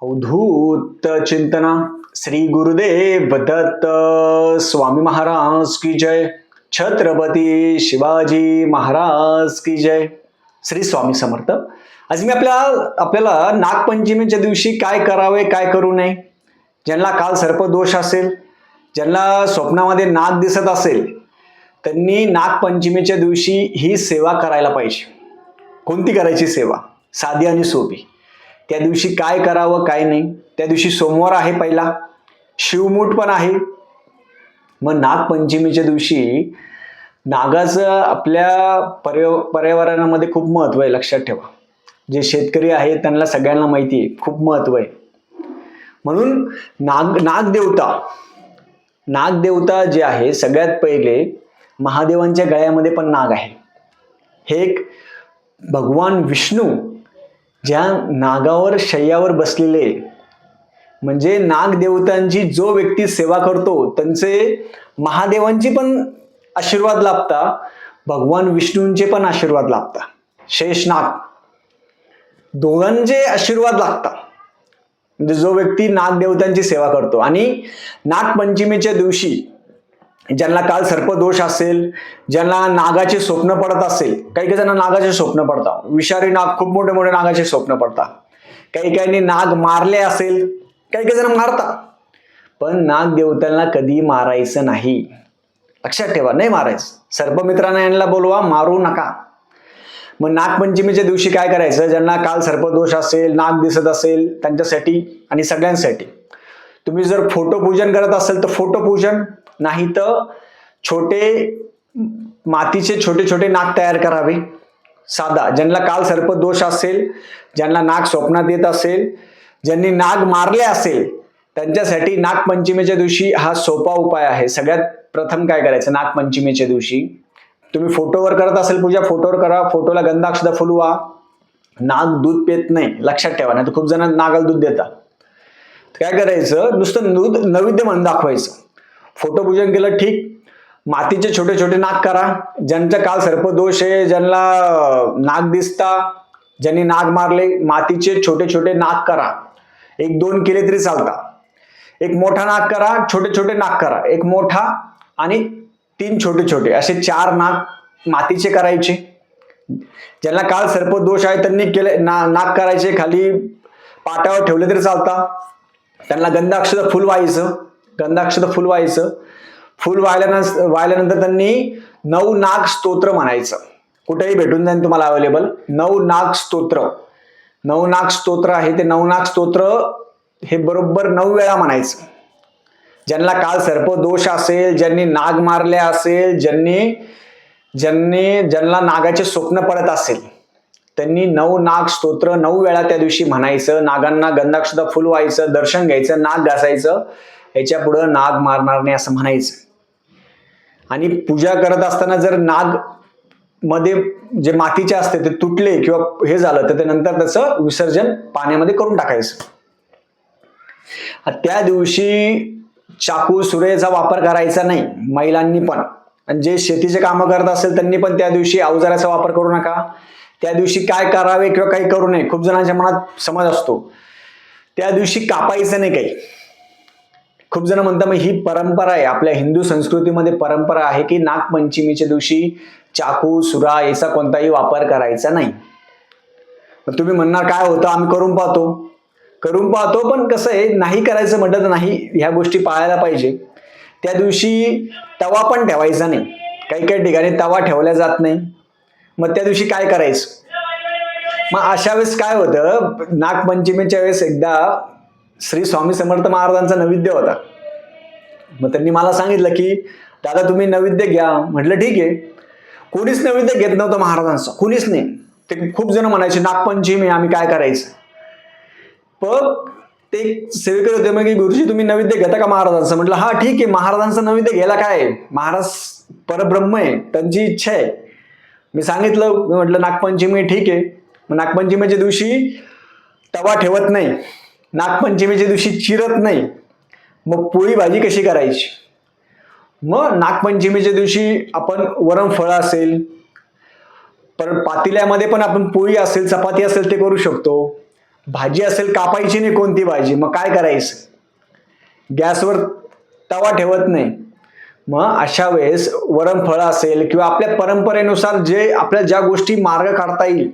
अवधूत चिंतना श्री गुरुदेव दत्त स्वामी महाराज की जय. छत्रपती शिवाजी महाराज की जय. श्री स्वामी समर्थ. आज मी आपल्याला नागपंचमीच्या दिवशी काय करावे काय करू नये, ज्यांना काल सर्पदोष असेल, ज्यांना स्वप्नामध्ये नाग दिसत असेल, त्यांनी नागपंचमीच्या दिवशी ही सेवा करायला पाहिजे. कोणती करायची सेवा? साधी आणि सोपी. त्या दिवशी काय करावं काय नाही. त्या दिवशी सोमवार आहे, पहिला शिवमूठ पण आहे. मग नागपंचमीच्या दिवशी नागाचं आपल्या पर्यावरणामध्ये खूप महत्व आहे, लक्षात ठेवा. जे शेतकरी आहेत त्यांना सगळ्यांना माहिती आहे, खूप महत्व आहे. म्हणून नागदेवता जे आहे, सगळ्यात पहिले महादेवांच्या गळ्यामध्ये पण नाग आहे. हे एक भगवान विष्णू ज्या नागावर शय्यावर बसलेले, म्हणजे नागदेवतांची जो व्यक्ती सेवा करतो त्यांचे महादेवांची पण आशीर्वाद लाभता, भगवान विष्णूंचे पण आशीर्वाद लाभता, शेषनाग दोघांचे आशीर्वाद लागतात. म्हणजे जो व्यक्ती नागदेवतांची सेवा करतो. आणि नागपंचमीच्या दिवशी ज्यांना काल सर्पदोष असेल, ज्यांना नागाचे स्वप्न पडत असेल, काही जणांना नागाचे स्वप्न पडतात, विषारी नाग, खूप मोठे मोठे नागाचे स्वप्न पडतात. काही नाग मारले असेल, काही जण मारतात. पण नागदेवतांना कधी मारायचं नाही, लक्षात ठेवा. नाही मारायचं. सर्पमित्रांना यांना बोलवा, मारू नका. मग नागपंचमीच्या दिवशी काय करायचं? ज्यांना काल सर्पदोष असेल, नाग दिसत असेल, त्यांच्यासाठी आणि सगळ्यांसाठी तुम्ही जर फोटो पूजन करत असेल तर फोटो पूजन, नाही तर मातीचे छोटे छोटे नाग तयार करावे. साधा. ज्यांना काल सर्पदोष असेल, ज्यांना नाग स्वप्नात येत असेल, ज्यांनी नाग मारले असेल, त्यांच्यासाठी नागपंचमीच्या दिवशी हा सोपा उपाय आहे. सगळ्यात प्रथम काय करायचं? नागपंचमीच्या दिवशी तुम्ही फोटोवर करत असेल पूजा, फोटोवर करा. फोटोला गंधाक्षता फुलवा. नाग दूध पित नाही, लक्षात ठेवा. नाही तर खूप जण नागाला दूध देतात. काय करायचं? नुसतं दूध नैवेद्य म्हणून दाखवायचं. फोटो पूजन केलं, ठीक. मातीचे छोटे छोटे नाग करा. ज्यांचा काल सर्पदोष आहे, ज्यांना नाग दिसता, ज्यांनी नाग मारले, मातीचे छोटे छोटे नाग करा. 1-2 केले तरी चालतात. एक मोठा नाग करा, छोटे छोटे नाग करा. एक मोठा आणि 3 छोटे छोटे, असे 4 नाग मातीचे करायचे. ज्यांना काल सर्पदोष आहे त्यांनी केले नाग करायचे, खाली पाटावर ठेवले तरी चालतात. त्यांना गंधाक्षत फुलवायचं. फुल वाहिल्यानंतर त्यांनी 9 नाग स्तोत्र म्हणायचं. कुठेही भेटून जाईल तुम्हाला अवेलेबल. 9 नाग स्तोत्र आहे. ते 9 नाग स्तोत्र हे बरोबर 9 वेळा म्हणायचं. ज्यांना काल सर्पदोष असेल, ज्यांनी नाग मारले असेल, ज्यांना नागाचे स्वप्न पडत असेल, त्यांनी 9 नाग स्तोत्र 9 वेळा त्या दिवशी म्हणायचं. नागांना गंधाक्षता फुलवायचं, दर्शन घ्यायचं, नाग घासायचं. याच्या पुढे नाग मारणार नाही असं म्हणायचं. आणि पूजा करत असताना जर नाग मध्ये जे मातीचे असते ते तुटले किंवा हे झालं तर नंतर त्याचं विसर्जन पाण्यामध्ये करून टाकायचं. त्या दिवशी चाकू सुरेचा वापर करायचा नाही, महिलांनी पण. आणि जे शेतीचे कामं करत असेल त्यांनी पण त्या दिवशी अवजाराचा वापर करू नका. त्या दिवशी काय करावे किंवा काही करू नये, खूप जणांच्या मनात समज असतो. त्या दिवशी कापायचं नाही काही. खूप जण म्हणतात मग ही परंपरा आहे, आपल्या हिंदू संस्कृतीमध्ये परंपरा आहे की नागपंचमीच्या दिवशी चाकू सुरा याचा कोणताही वापर करायचा नाही. तुम्ही म्हणणार काय होतं, आम्ही करून पाहतो. पण कसं आहे, नाही करायचं म्हटलं तर नाही, ह्या गोष्टी पाळायला पाहिजे. त्या दिवशी तवा पण ठेवायचा नाही. काही ठिकाणी तवा ठेवला जात नाही. मग त्या दिवशी काय करायचं? मग अशा वेळेस काय होतं, नागपंचमीच्या वेळेस एकदा श्री स्वामी समर्थ महाराजांचा नैवेद्य होता. मग त्यांनी मला सांगितलं की दादा तुम्ही नैवेद्य घ्या. म्हटलं ठीक आहे. कोणीच नैवेद्य घेत नव्हतं महाराजांचं, कोणीच नाही. ते खूप जण म्हणायचे नागपंचमी आम्ही काय करायचं. पण ते सेवेकर होते, मग गुरुजी तुम्ही नैवेद्य घेता का महाराजांचं? म्हटलं हा ठीक आहे, महाराजांचं नैवेद्य घ्यायला काय, महाराज परब्रह्म आहे, त्यांची इच्छा आहे. मी सांगितलं, म्हटलं नागपंचमी ठीक आहे. मग नागपंचमीच्या दिवशी तवा ठेवत नाही, नागपंचमीच्या दिवशी चिरत नाही. मग पोळी भाजी कशी करायची? मग नागपंचमीच्या दिवशी आपण वरण फळ असेल, परत पातेल्यामध्ये पण आपण पोळी असेल, चपाती असेल ते करू शकतो. भाजी असेल, कापायची नाही कोणती भाजी, मग काय करायचं? गॅसवर तवा ठेवत नाही. मग अशा वेळेस वरण फळं असेल किंवा आपल्या परंपरेनुसार जे आपल्या ज्या गोष्टी मार्ग काढता येईल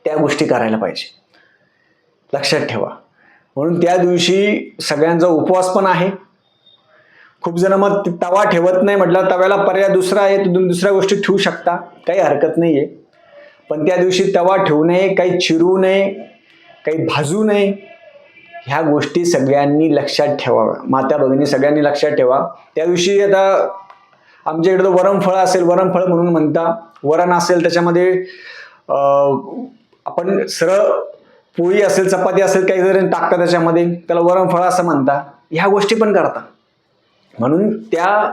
त्या गोष्टी करायला पाहिजे. लक्षात ठेवा. म्हणून त्या दिवशी सगळ्यांचा उपवास पण आहे. खूप जण मग तवा ठेवत नाही, म्हटलं तव्याला पर्याय दुसरा आहे, तुम्ही दुसऱ्या गोष्टी ठेवू शकता, काही हरकत नाहीये. पण त्या दिवशी तवा ठेवू नये, काही चिरू नये, काही भाजू नये. ह्या गोष्टी सगळ्यांनी लक्षात ठेवाव्या. माता भगिनी सगळ्यांनी लक्षात ठेवा. त्या दिवशी आता आमच्या इकडे वरण फळ असेल, वरण फळ म्हणून म्हणता. वरण असेल त्याच्यामध्ये आपण सरळ पोळी असेल, चपाती असेल, काही जण टाकतात त्याच्यामध्ये, त्याला वरण फळ असं म्हणता. ह्या गोष्टी पण करता. म्हणून त्या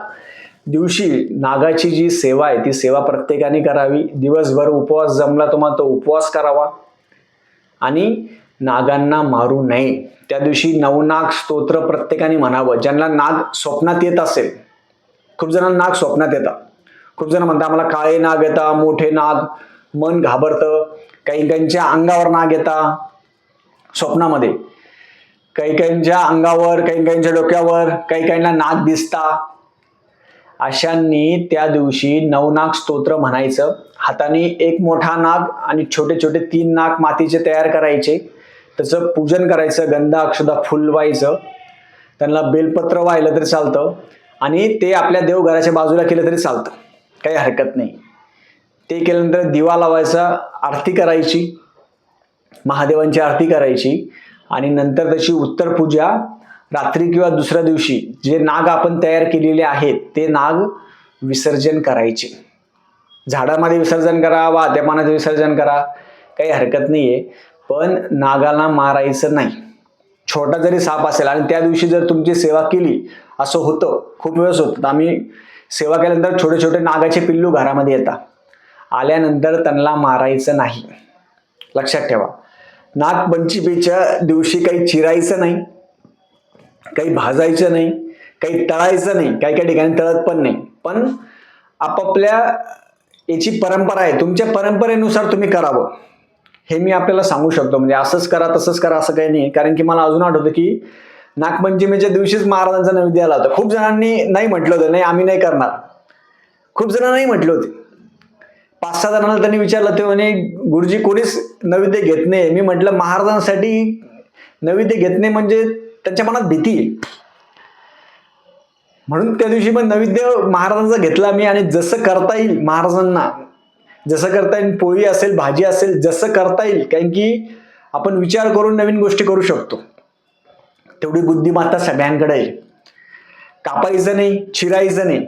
दिवशी नागाची जी सेवा आहे ती सेवा प्रत्येकाने करावी. दिवसभर उपवास जमला तुम्हाला तो उपवास करावा आणि नागांना मारू नये. त्या दिवशी नवनाग स्तोत्र प्रत्येकाने म्हणावं. ज्यांना नाग स्वप्नात येत असेल, खूप जणांना नाग स्वप्नात येतात. खूप जण म्हणतात मला काळे नाग येतात, मोठे नाग, मन घाबरतं. काही काहींच्या अंगावर नाग येतात स्वप्नामध्ये, काही काहींच्या अंगावर, काही काहींच्या डोक्यावर, काही काहींना नाग दिसता. अशांनी त्या दिवशी नवनाग स्तोत्र म्हणायचं. हाताने एक मोठा नाग आणि छोटे छोटे 3 नाग मातीचे तयार करायचे. त्याचं पूजन करायचं, गंधा अक्षता फुलवायचं, त्यांना बेलपत्र वाहिलं तरी चालतं आणि ते आपल्या देवघराच्या बाजूला केलं तरी चालतं, काही हरकत नाही. ते केल्यानंतर दिवा लावायचा, आरती करायची, महादेवांची आरती करायची आणि नंतर त्याची उत्तर पूजा रात्री किंवा दुसऱ्या दिवशी जे नाग आपण तयार केलेले आहेत ते नाग विसर्जन करायचे. झाडामध्ये विसर्जन करा, वाहत्या पाण्याचं विसर्जन करा, काही हरकत नाहीये. पण नागाला मारायचं नाही. छोटा जरी साप असेल आणि त्या दिवशी जर तुमची सेवा केली, असं होतं, खूप वेळेस होतं. आम्ही सेवा केल्यानंतर छोटे छोटे नागाचे पिल्लू घरामध्ये येतात. आल्यानंतर त्यांना मारायचं नाही. लक्षात ठेवा. नागपंचमीच्या दिवशी काही चिरायचं नाही, काही भाजायचं नाही, काही तळायचं नाही. काही काही ठिकाणी तळत पण नाही. पण आपापल्या याची परंपरा आहे, तुमच्या परंपरेनुसार तुम्ही करावं हे मी आपल्याला सांगू शकतो. म्हणजे असंच करा तसंच करा असं काही नाही. कारण की मला अजून आठवतं की नागपंचमीच्या दिवशीच महाराजांचा नैवेद्य आला होता. खूप जणांनी नाही म्हटलं होतं, नाही आम्ही नाही करणार. खूप जणांना नाही म्हटले होते. 5-6 जणांना त्यांनी विचारलं, ते म्हणे गुरुजी कोणीच नैवेद्य घेत नाही. मी म्हटलं महाराजांसाठी नैवेद्य घेत नाही म्हणजे त्यांच्या मनात भीती आहे. म्हणून त्या दिवशी पण नैवेद्य महाराजांचा घेतला मी. आणि जसं करता येईल महाराजांना, जसं करता येईल, पोळी असेल, भाजी असेल, जसं करता येईल. कारण की आपण विचार करून नवीन गोष्टी करू शकतो, तेवढी बुद्धिमत्ता सगळ्यांकडे आहे. कापायचं नाही, चिरायचं नाही,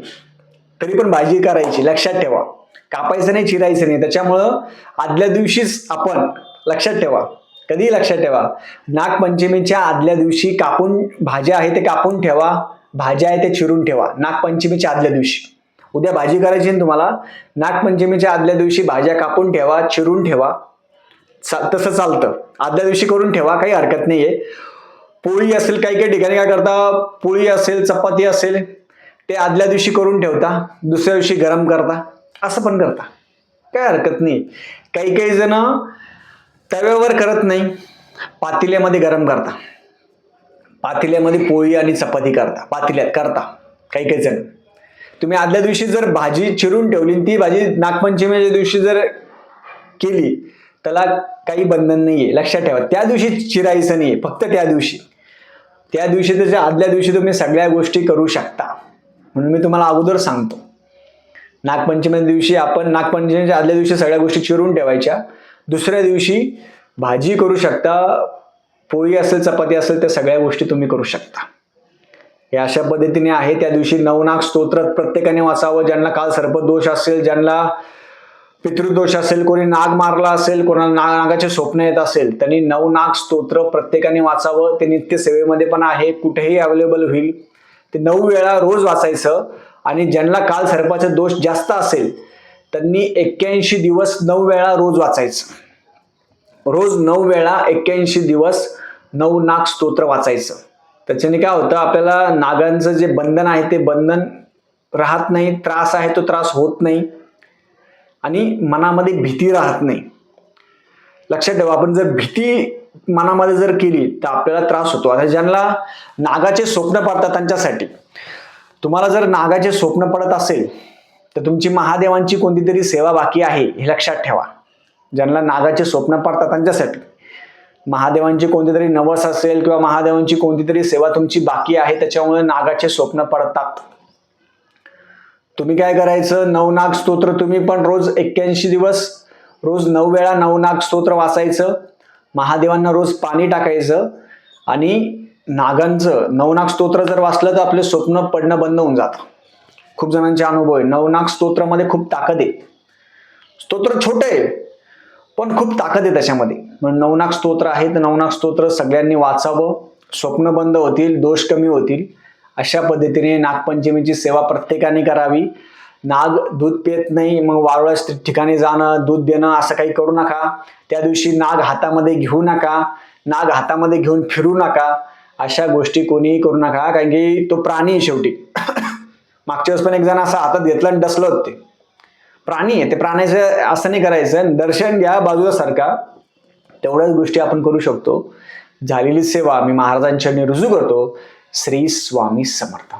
तरी पण भाजी करायची. लक्षात ठेवा. कापायचं नाही, चिरायचं नाही. त्याच्यामुळं आदल्या दिवशीच आपण, लक्षात ठेवा, कधी लक्षात ठेवा, नागपंचमीच्या आदल्या दिवशी कापून भाज्या आहे ते कापून ठेवा, भाज्या आहे ते चिरून ठेवा. नागपंचमीच्या आदल्या दिवशी उद्या भाजी करायची ना तुम्हाला, नागपंचमीच्या आदल्या दिवशी भाज्या कापून ठेवा, चिरून ठेवा. तसं चालतं, आदल्या दिवशी करून ठेवा, काही हरकत नाहीये. पोळी असेल, काही काही ठिकाणी काय करता, पोळी असेल, चपाती असेल, ते आदल्या दिवशी करून ठेवता, दुसऱ्या दिवशी गरम करता, असं पण करता, काय हरकत नाही. काही काही जण तव्यावर करत नाही, पातेल्यामध्ये गरम करता, पातेल्यामध्ये पोळी आणि चपाती करता, पातेल्यात करता काही काही जण. तुम्ही आदल्या दिवशी जर भाजी चिरून ठेवली, ती भाजी नागपंचमीच्या दिवशी जर केली, त्याला काही बंधन नाहीये. लक्षात ठेवा. त्या दिवशी चिरायचं नाहीये, फक्त त्या दिवशी. त्या दिवशी त्याच्या आदल्या दिवशी तुम्ही सगळ्या गोष्टी करू शकता. म्हणून मी तुम्हाला अगोदर सांगतो, नागपंचमीच्या दिवशी आपण, नागपंचमीच्या आदल्या दिवशी सगळ्या गोष्टी चिरून ठेवायच्या. दुसऱ्या दिवशी भाजी करू शकता, पोळी असेल, चपाती असेल, त्या सगळ्या गोष्टी तुम्ही करू शकता. हे अशा पद्धतीने आहे. त्या दिवशी नवनाग स्तोत्र प्रत्येकाने वाचावं. ज्यांना काल सर्पदोष असेल, ज्यांना पितृदोष असेल, कोणी नाग मारला असेल, कोणाला नागाचे स्वप्न येत असेल, त्यांनी नवनाग स्तोत्र प्रत्येकाने वाचावं. ते नित्य सेवेमध्ये पण आहे, कुठेही अवेलेबल होईल. ते 9 वेळा रोज वाचायचं. आणि ज्यांना काल सर्पाचा दोष जास्त असेल त्यांनी 81 दिवस 9 वेळा रोज वाचायचं. रोज 9 वेळा 81 दिवस नवनाग स्तोत्र वाचायचं. त्याच्याने काय होतं, आपल्याला नागांचं जे बंधन आहे ते बंधन राहत नाही, त्रास आहे तो त्रास होत नाही आणि मनामध्ये भीती राहत नाही. लक्षात ठेवा. आपण जर भीती मनामध्ये जर केली तर आपल्याला त्रास होतो. आता ज्यांना नागाचे स्वप्न पडतात त्यांच्यासाठी, तुम्हाला जर नागाचे स्वप्न पडत असेल तर तुमची महादेवांची कोणतीतरी सेवा बाकी आहे हे लक्षात ठेवा. ज्यांना नागाचे स्वप्न पडतात त्यांच्यासाठी महादेवांची कोणतीतरी नवस असेल किंवा महादेवांची कोणतीतरी सेवा तुमची बाकी आहे, त्याच्यामुळे नागाचे स्वप्न पडतात. तुम्ही काय करायचं, नवनाग स्तोत्र तुम्ही पण रोज 81 दिवस रोज 9 वेळा नवनाग स्तोत्र वाचायचं. महादेवांना रोज पाणी टाकायचं आणि नागांचं नवनाग स्तोत्र जर वाचलं तर आपले स्वप्न पडणं बंद होऊन जातं. खूप जणांचे अनुभव आहे. नवनाग स्तोत्रामध्ये खूप ताकद आहे. स्तोत्र छोटे आहे पण खूप ताकद आहे त्याच्यामध्ये. म्हणून नवनाग स्तोत्र आहे तर नवनाग स्तोत्र सगळ्यांनी वाचावं. स्वप्न बंद होतील, दोष कमी होतील. अशा पद्धतीने नागपंचमीची सेवा प्रत्येकाने करावी. नाग दूध पित नाही मग वारुळाच ठिकाणी जाणं, दूध देणं असं काही करू नका. त्या दिवशी नाग हातामध्ये घेऊ नका, नाग हातामध्ये घेऊन फिरू नका. अशा गोष्टी कोणीही करू नका, कारण की तो प्राणी आहे शेवटी. मागच्या वेळेस पण एक जण असं हातात घेतलं आणि डसलं होते. प्राणी आहे ते, प्राण्याचं असं नाही करायचं. दर्शन घ्या बाजूला सारखा, तेवढ्याच गोष्टी आपण करू शकतो. झालेली सेवा मी महाराजांच्या रुजू करतो. श्री स्वामी समर्थ.